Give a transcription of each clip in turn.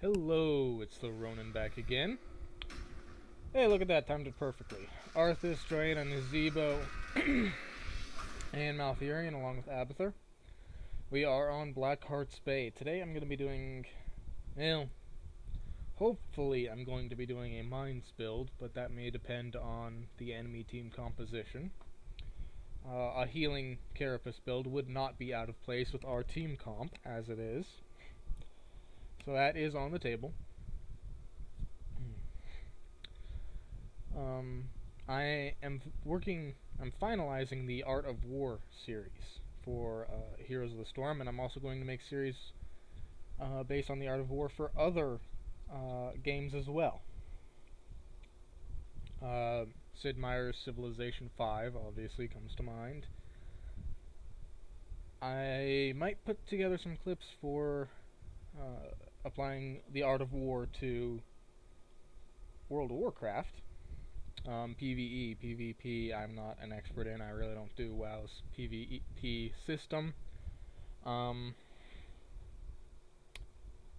Hello, it's TheRonin back again. Hey, look at that, timed it perfectly. Arthas, Drain, and Nazebo, and Malfurion along with Abathur. We are on Blackheart's Bay. Today I'm going to be doing, well, hopefully I'm going to be doing a Mines build, but that may depend on the enemy team composition. A healing Carapace build would not be out of place with our team comp, as it is. So that is on the table. I'm finalizing the Art of War series for Heroes of the Storm, and I'm also going to make series based on the Art of War for other games as well. Sid Meier's Civilization 5 obviously comes to mind. I might put together some clips for applying the Art of War to World of Warcraft. PvE, PvP, I'm not an expert in. I really don't do WoW's PvP system.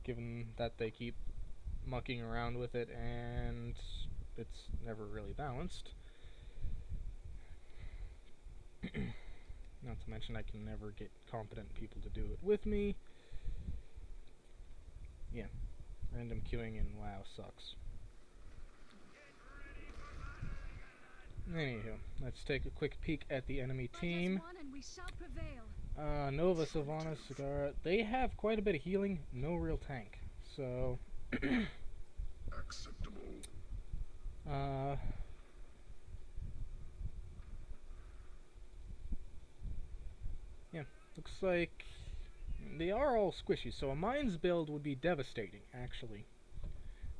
Given that they keep mucking around with it and it's never really balanced. Not to mention I can never get competent people to do it with me. Yeah, random queuing in WoW sucks. Anywho, let's take a quick peek at the enemy team. Nova, Sylvanas, Sagara, they have quite a bit of healing, no real tank. So acceptable. Yeah, looks like they are all squishy, so a mines build would be devastating, actually.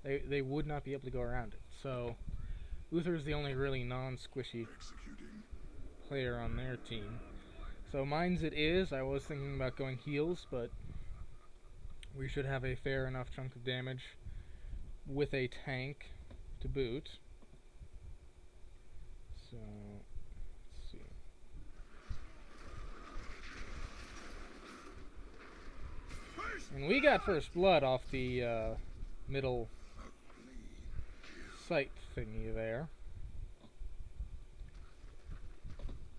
They would not be able to go around it. So Uther's the only really non-squishy player on their team. So mines it is. I was thinking about going heals, but we should have a fair enough chunk of damage with a tank to boot. So, let's see. And we got first blood off the middle sight thingy there.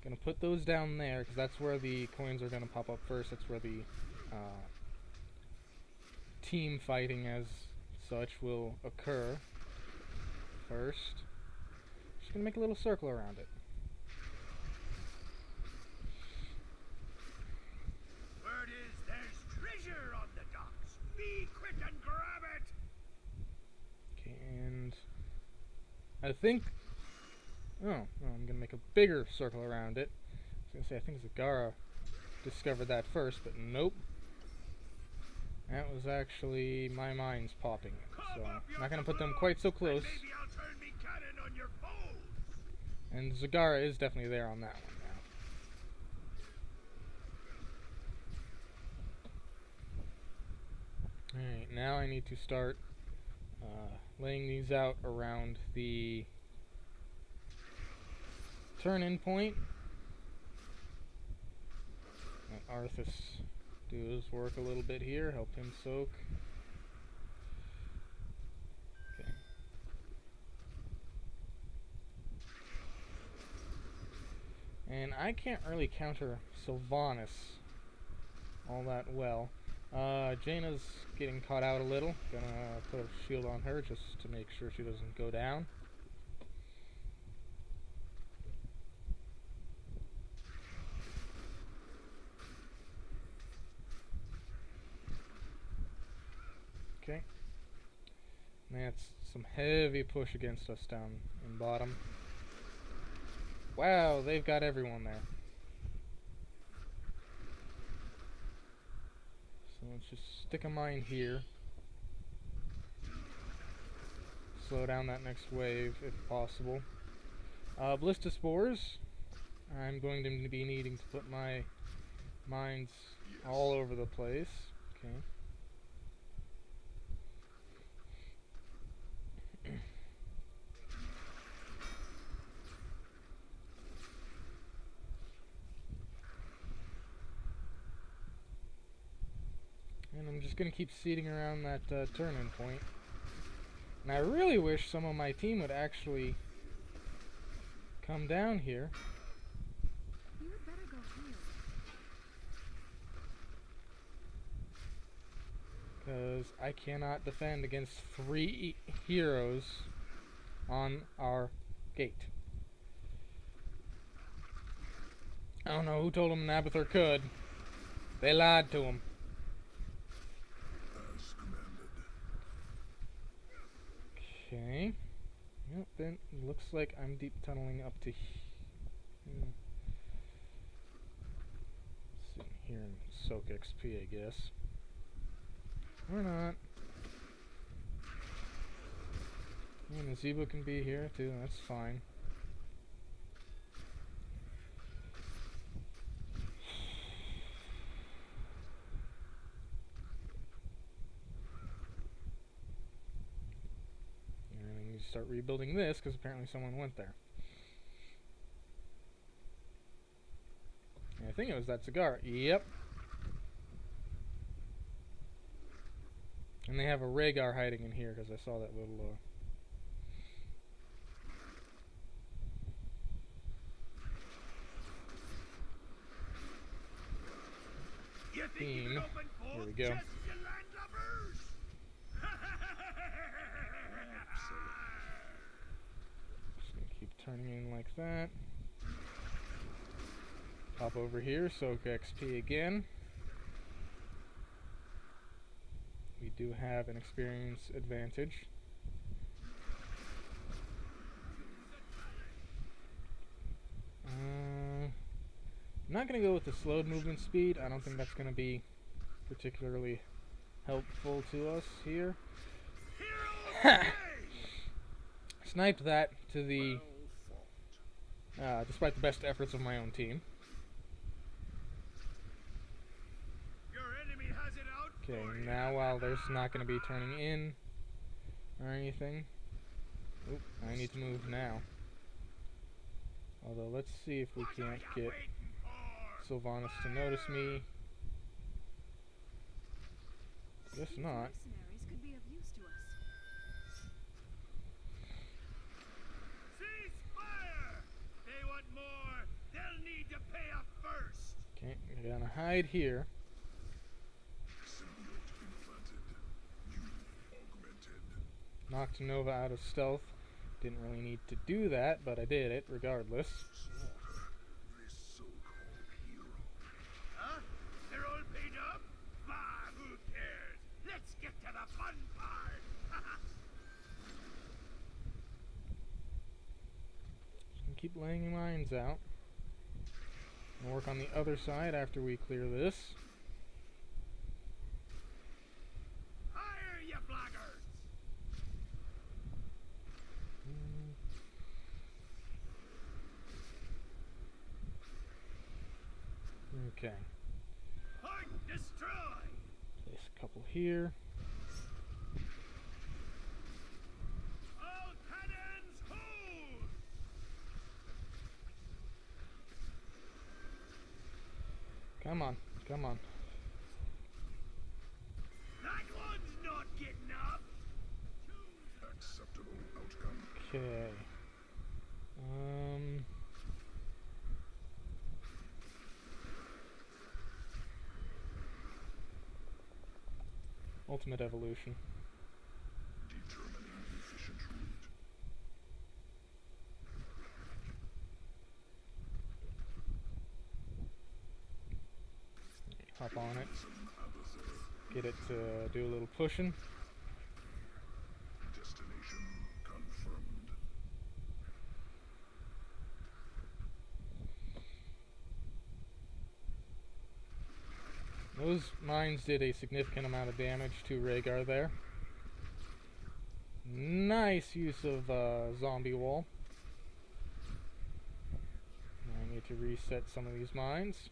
Gonna put those down there because that's where the coins are gonna pop up first. That's where the team fighting as such will occur first. Just gonna make a little circle around it. Word is there's treasure on the docks. Be quick and grab it. Okay, and I think, I'm gonna make a bigger circle around it. I was gonna say, I think Zagara discovered that first, but nope. That was actually my mines popping it, so I'm not gonna put them quite so close. And Zagara is definitely there on that one now. Alright, now I need to start laying these out around the turn-in point. Let Arthas do his work a little bit here, help him soak. Okay. And I can't really counter Sylvanas all that well. Jaina's getting caught out a little. Gonna put a shield on her just to make sure she doesn't go down. Okay. That's some heavy push against us down in bottom. Wow, they've got everyone there. So let's just stick a mine here. Slow down that next wave if possible. Ballista spores. I'm going to be needing to put my mines all over the place. Okay. just gonna keep seeding around that turn-in point. And I really wish some of my team would actually come down here. You had better go heal. Because I cannot defend against 3 heroes on our gate. I don't know who told him Nabathur could. They lied to him. As commanded. Okay. Yep, then it looks like I'm deep tunneling up to sitting here and soak XP, I guess. Or not. And the Zebo can be here too, that's fine. And then you start rebuilding this because apparently someone went there. And I think it was that cigar. Yep. And they have a Rhaegar hiding in here because I saw that little You think Beam. you can open Here both we go. chests, you landlubbers? Just gonna keep turning in like that. Pop over here, soak XP again. We do have an experience advantage. I'm not going to go with the slowed movement speed. I don't think that's going to be particularly helpful to us here. Sniped that to the... despite the best efforts of my own team. Your enemy has it out Okay, for you. now while there's not going to be turning in or anything... Oop, I need to move now. Although, let's see if we What can't are ya get waiting for? Sylvanas to notice me. Guess These not. mercenaries could be of use to us. Cease fire! They want more. They'll need to pay up first. Okay, we're gonna hide here. Symbiote implanted. You augmented. Knocked Nova out of stealth. Didn't really need to do that, but I did it regardless. Slaughter this so-called hero. Huh? They're all paid up? Bah, who cares? Let's get to the fun part. Just gonna keep laying mines out. And work on the other side after we clear this. Fire, you blackguards! Okay. Point destroy! Place a couple here. All cannons hold! Come on, come on. That one's not getting up! Acceptable outcome. Okay. Ultimate evolution. Determining efficient route. Hop on it. Some Abathur. Get it to do a little pushing. Destination confirmed. Those mines did a significant amount of damage to Rhaegar there. Nice use of zombie wall. I need to reset some of these mines.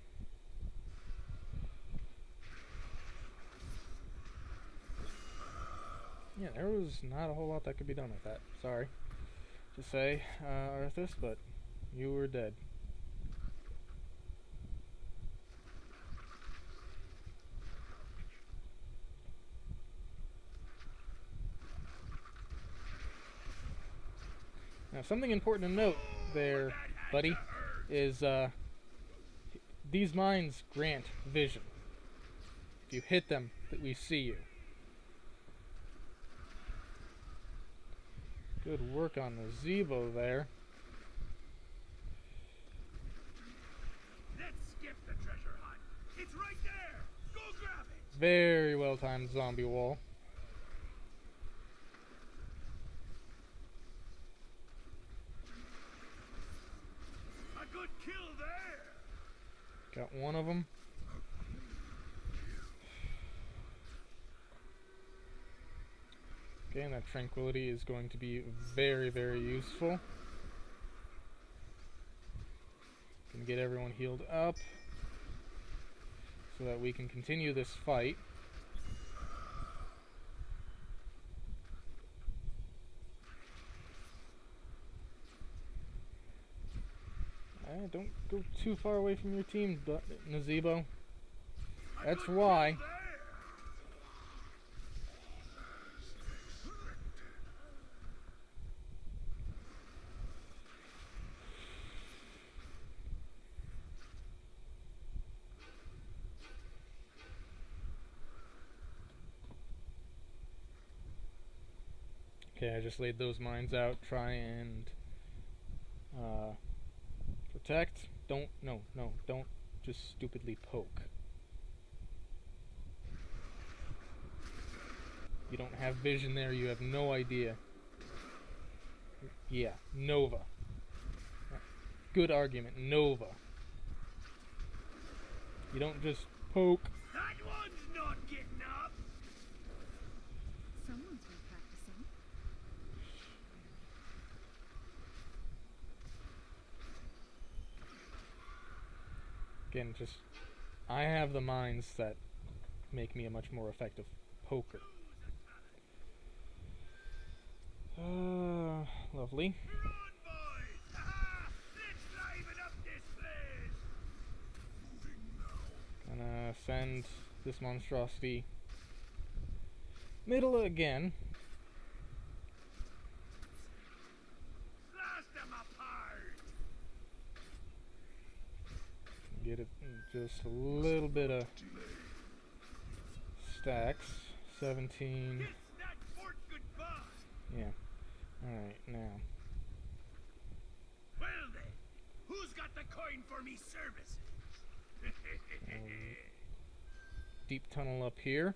Yeah, there was not a whole lot that could be done with that. Sorry to say, Arthas, but you were dead. Now, something important to note there, buddy, is these mines grant vision. If you hit them, that we see you. Good work on the Zebo there. Let's skip the treasure hunt. It's right there. Go grab it. Very well timed zombie wall. A good kill there. Got one of them. Okay, and that tranquility is going to be very, very useful. Gonna get everyone healed up so that we can continue this fight. Don't go too far away from your team, Nazebo. That's why. Okay, I just laid those mines out. Try and protect. Don't just stupidly poke. You don't have vision there, you have no idea. Yeah, Nova. Good argument, Nova. You don't just poke. That one's not getting up. Someone's been practicing. Again, just I have the mines that make me a much more effective poker. Lovely. Run, boys! Ha-ha! Let's liven up this place. Moving now. Gonna send this monstrosity middle again. Blast them apart. Get it just a little bit of stacks. 17. Kiss that fort goodbye. Yeah. Alright, now. Well then, who's got the coin for me services? Deep tunnel up here.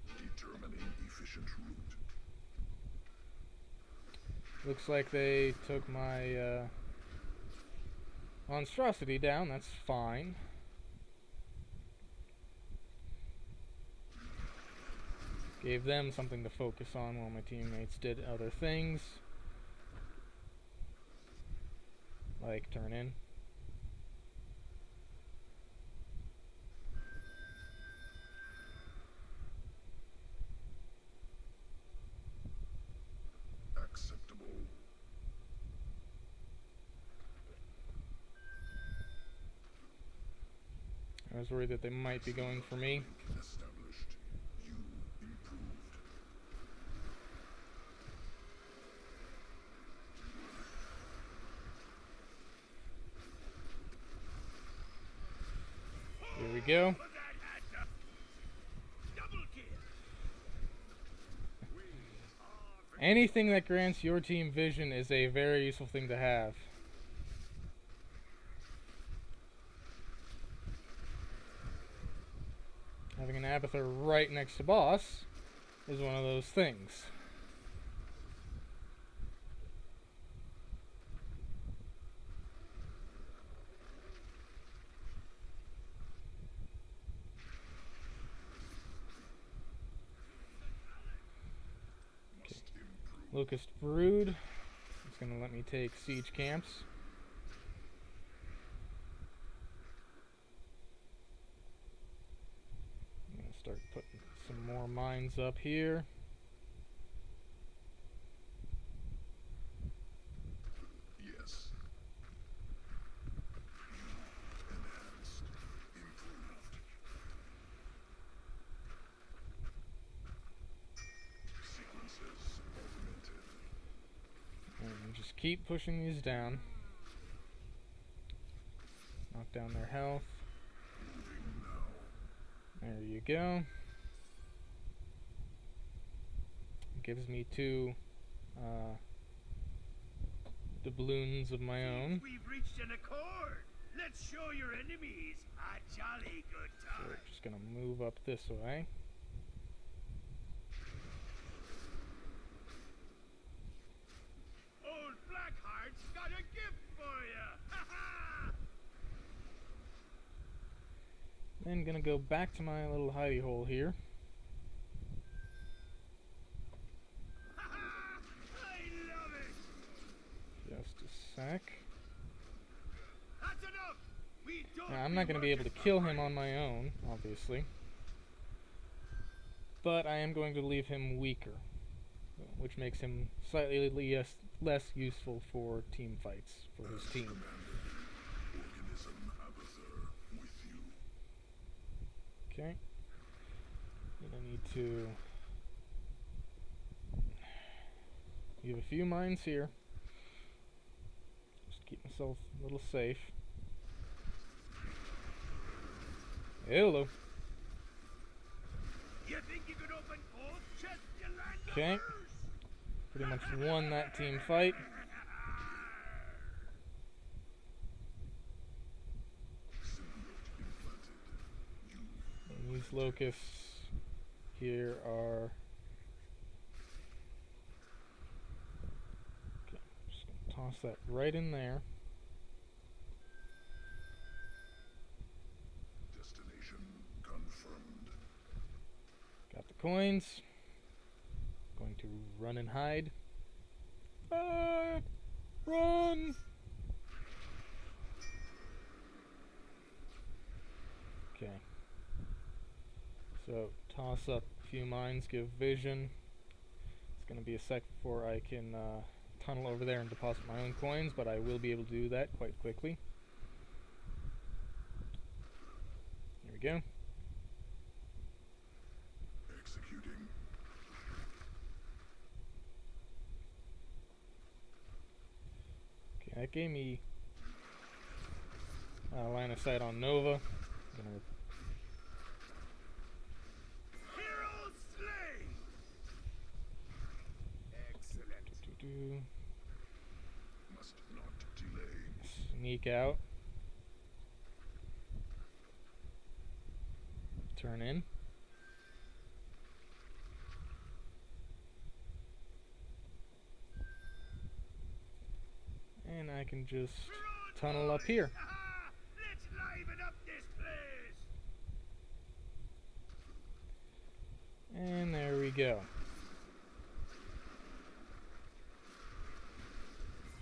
Determining efficient route. Looks like they took my monstrosity down. That's fine. Gave them something to focus on while my teammates did other things. Like turn in. Acceptable. I was worried that they might be going for me. Established. You improved. Here we go. Put that hat up. Double kill. Anything that grants your team vision is a very useful thing to have. Having an Abathur right next to boss is one of those things. Okay. Locust Brood. It's going to let me take siege camps. Start putting some more mines up here. Yes. Enhanced. Improved. Sequences augmented. keep pushing these down. Knock down their health. There you go. It gives me 2 doubloons of my own. We've reached an accord. Let's show your enemies a jolly good So time. we're just gonna move up this way. Old Blackheart's got a gift for you. Ha ha! Then gonna go back to my little hidey hole here. Ha ha! I love it. Just a sec. That's enough. We don't. Now, I'm not going to be able to kill him on my own, obviously. But I am going to leave him weaker, which makes him slightly less useful for team fights, for his team. Okay. Then I need to leave a few mines here. Just keep myself a little safe. Hello. You think you could open both chests, you land Okay. Pretty much won that team fight. And these locusts here are... Okay, just gonna toss that right in there. Destination confirmed. Got the coins. Going to run and hide. Run! Okay. So, toss up a few mines, give vision. It's going to be a sec before I can tunnel over there and deposit my own coins, but I will be able to do that quite quickly. There we go. Executing. Okay, that gave me line of sight on Nova. I'm gonna Hero slain. Excellent. Must not delay. sneak out. Turn in. And I can just tunnel up here. Let's liven up this place. And there we go.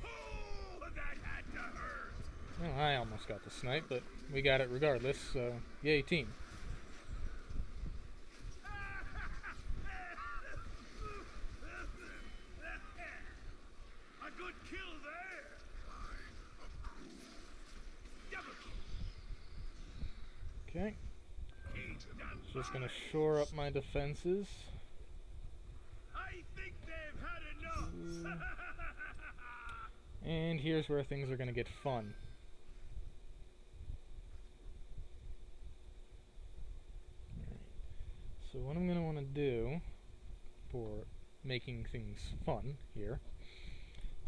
Oh, that had to hurt. Well, I almost got the snipe, but we got it regardless, so yay team. A good kill there. Double kill. Okay, Ain't done just gonna fine. shore up my defenses. I think they've had enough. And here's where things are gonna get fun. Alright. So what I'm gonna wanna do for making things fun here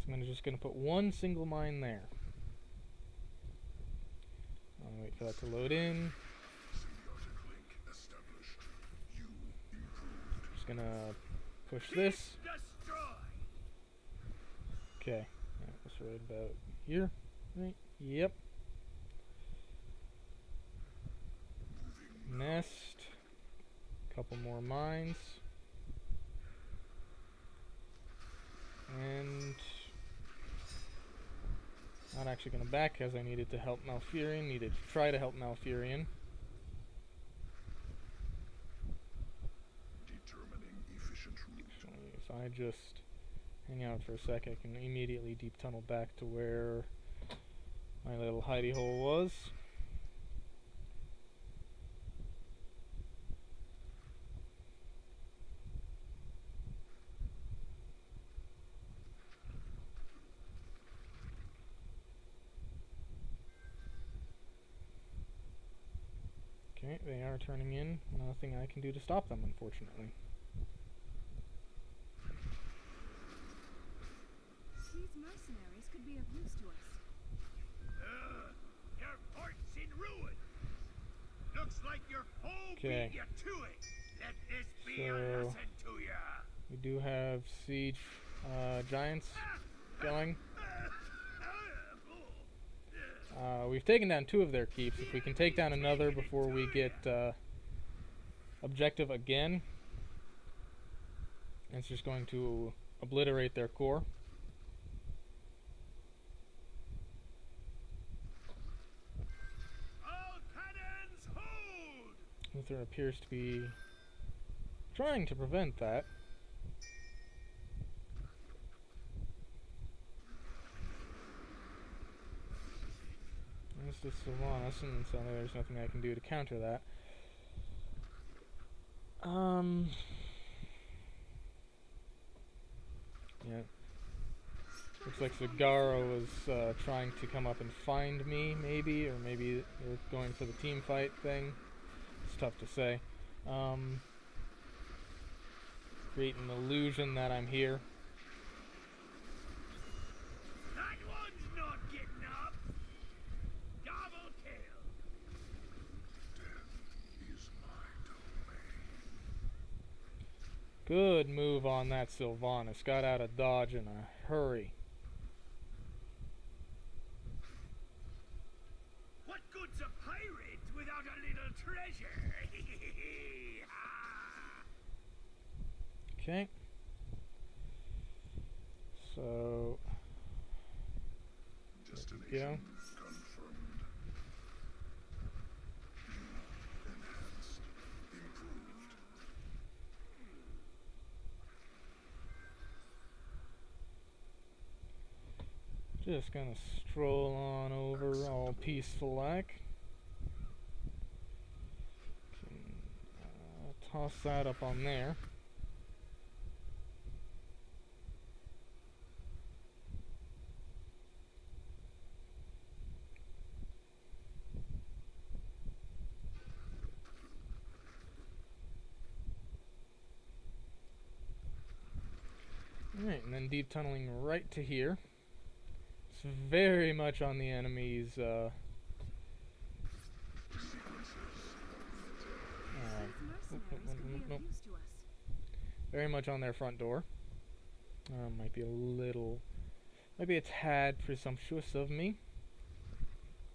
is I'm just gonna put one single mine there. I'll wait for that to load in. Symbiotic link established. You improved. Just gonna push this. Destroy. Okay, that was right about here. Right? Yep. Nest. Couple more mines. And not actually gonna back because I needed to help Malfurion. Needed to try to help Malfurion. Determining efficient route. Actually, if I just hang out for a sec, I can immediately deep tunnel back to where my little hidey hole was. they are turning in. Nothing I can do to stop them, unfortunately. These mercenaries could be of use to us. Your fort's in ruin. Looks like your foe Okay. beat you to it. Let this be a So- lesson to ya. We do have siege giants going. We've taken down 2 of their keeps. If we can take down another before we get objective again, it's just going to obliterate their core. All cannons hold! Luther appears to be trying to prevent that. This is Sylvanas, and so there's nothing I can do to counter that. Yeah. Looks like Zagara was trying to come up and find me, maybe, or maybe they're going for the team fight thing. It's tough to say. Create an illusion that I'm here. That one's not getting up. Double kill. Death is my domain. Good move on that Sylvanas. Got out of dodge in a hurry. What good's a pirate without a little treasure? Okay. So, Destination confirmed. Enhanced. Improved. just gonna stroll on over all peaceful like. Toss that up on there. Alright, and then deep tunneling right to here. It's very much on the enemy's These mercenaries could be of use to us. very much on their front door. Might be a tad presumptuous of me,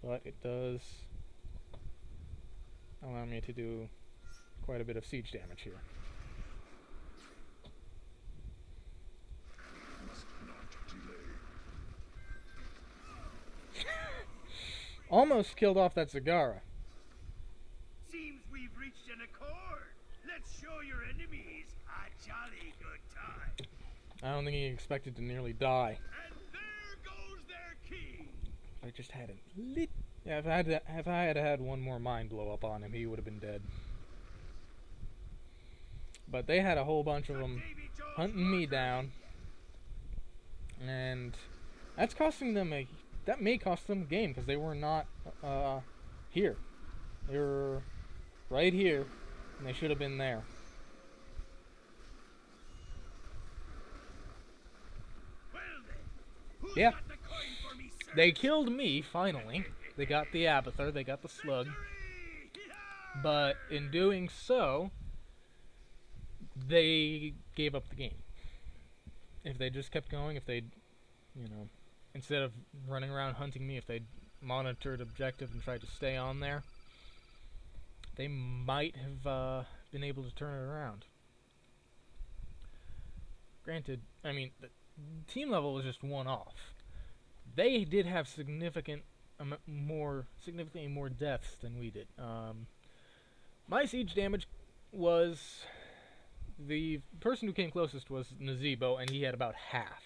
but it does allow me to do quite a bit of siege damage here. Must not delay. Almost killed off that Zagara. Seems we've reached an accord. Let's show your enemies a jolly good time. I don't think he expected to nearly die. And there goes their king. I just had a lit. Yeah, if I had had one more mine blow up on him, he would have been dead. But they had a whole bunch of them Davy Jones hunting me Walker. down, and that's costing them that may cost them a game because they were not here. They were right here, and they should have been there. Well then, who's Yeah. got the coin for me, sir? They killed me finally. They got the Abathur, they got the slug, Victory! Yeah! but in doing so, they gave up the game. If they just kept going, if they'd, instead of running around hunting me, if they'd monitored objective and tried to stay on there, they might have been able to turn it around. Granted, I mean, the team level was just one off. They did have significantly more deaths than we did. My siege damage was, the person who came closest was Nazebo, and he had about half.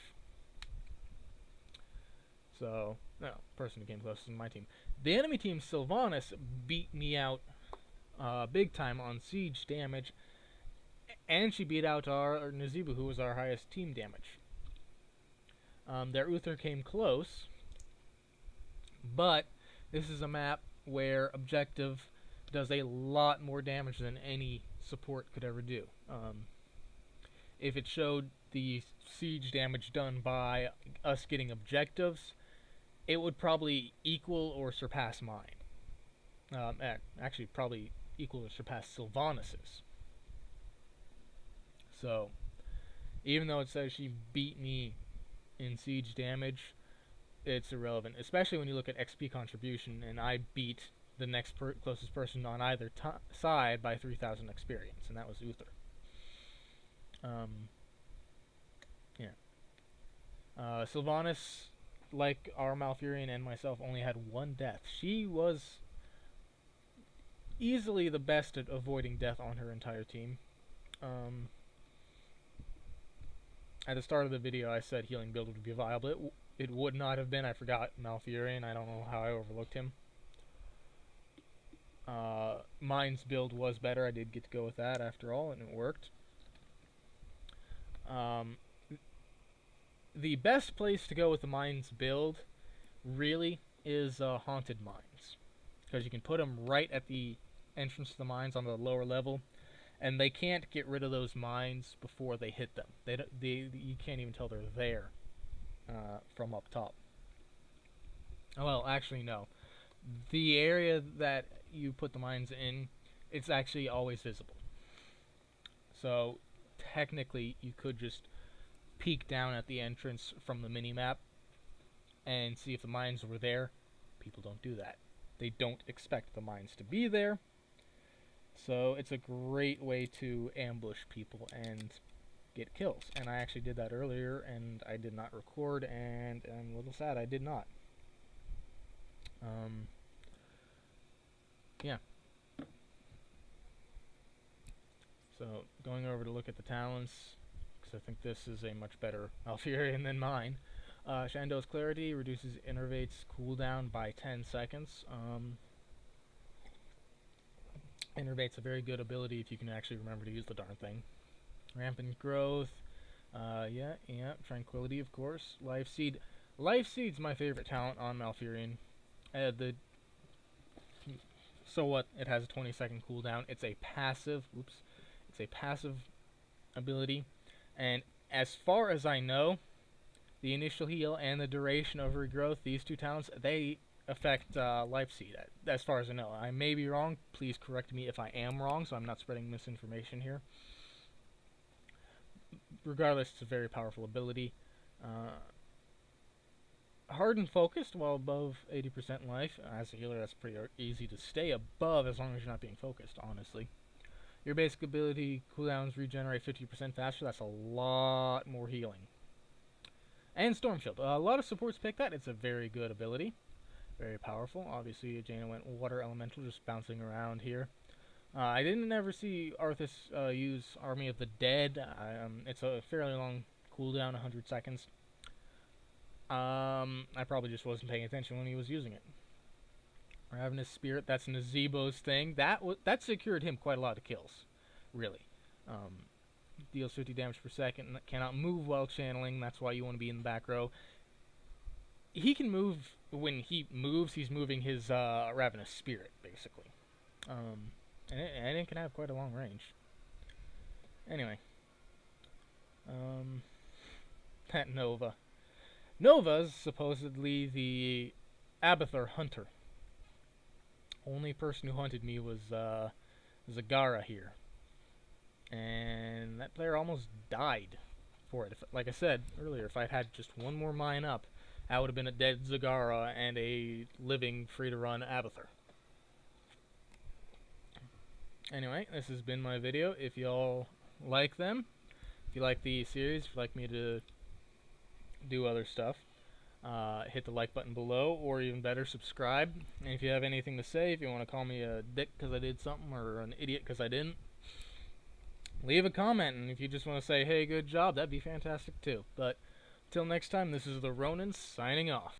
So, no, person who came closest in my team. The enemy team, Sylvanas, beat me out big time on siege damage, and she beat out our Nazebo, who was our highest team damage. Their Uther came close, but this is a map where objective does a lot more damage than any support could ever do. If it showed the siege damage done by us getting objectives, it would probably equal or surpass mine. Actually, probably equal or surpass Sylvanas'. So, even though it says she beat me in siege damage, it's irrelevant, especially when you look at XP contribution, and I beat the next closest person on either side by 3,000 experience, and that was Uther. Sylvanas, like our Malfurion and myself, only had one death. She was easily the best at avoiding death on her entire team. At the start of the video, I said healing build would be viable. It would not have been. I forgot Malfurion. I don't know how I overlooked him. Mine's build was better. I did get to go with that after all, and it worked. The best place to go with the mines build really is haunted mines, because you can put them right at the entrance to the mines on the lower level, and they can't get rid of those mines before they hit them. You can't even tell they're there from up top. Well, actually no. The area that you put the mines in, it's actually always visible. So technically you could just peek down at the entrance from the mini-map and see if the mines were there. People don't do that. They don't expect the mines to be there. So it's a great way to ambush people and get kills. And I actually did that earlier, and I did not record, and I'm a little sad I did not. Yeah. So, going over to look at the talents, because I think this is a much better Malfurion than mine. Shandow's Clarity reduces Innervate's cooldown by 10 seconds. Innervate's a very good ability if you can actually remember to use the darn thing. Rampant Growth. Yeah. Tranquility, of course. Life Seed. Life Seed's my favorite talent on Malfurion. So what? It has a 20-second cooldown. It's a passive. Oops. It's a passive ability, and as far as I know, the initial heal and the duration of regrowth, these two talents, they affect Life Seed. As far as I know, I may be wrong. Please correct me if I am wrong, so I'm not spreading misinformation here. Regardless, it's a very powerful ability. Hard and focused while above 80% life. As a healer, that's pretty easy to stay above as long as you're not being focused, honestly. Your basic ability cooldowns regenerate 50% faster. That's a lot more healing. And Storm Shield. A lot of supports pick that. It's a very good ability. Very powerful. Obviously, Jaina went Water Elemental, just bouncing around here. I didn't ever see Arthas use Army of the Dead. It's a fairly long cooldown, 100 seconds. I probably just wasn't paying attention when he was using it. Ravenous Spirit, that's Nazebo's thing. That secured him quite a lot of kills, really. Deals 50 damage per second, cannot move while channeling, that's why you want to be in the back row. He can move, when he moves, he's moving his Ravenous Spirit, basically. And it can have quite a long range. Anyway. That Nova. Nova's supposedly the Abathur Hunter. Only person who hunted me was Zagara here. And that player almost died for it. Like I said earlier, if I'd had just one more mine up, I would have been a dead Zagara and a living free-to-run Abathur. Anyway, this has been my video. If y'all like them, if you like the series, if you'd like me to do other stuff, hit the like button below, or even better, subscribe. And if you have anything to say, if you want to call me a dick because I did something, or an idiot because I didn't, leave a comment. And if you just want to say, hey, good job, that'd be fantastic too. But until next time, this is TheRonin signing off.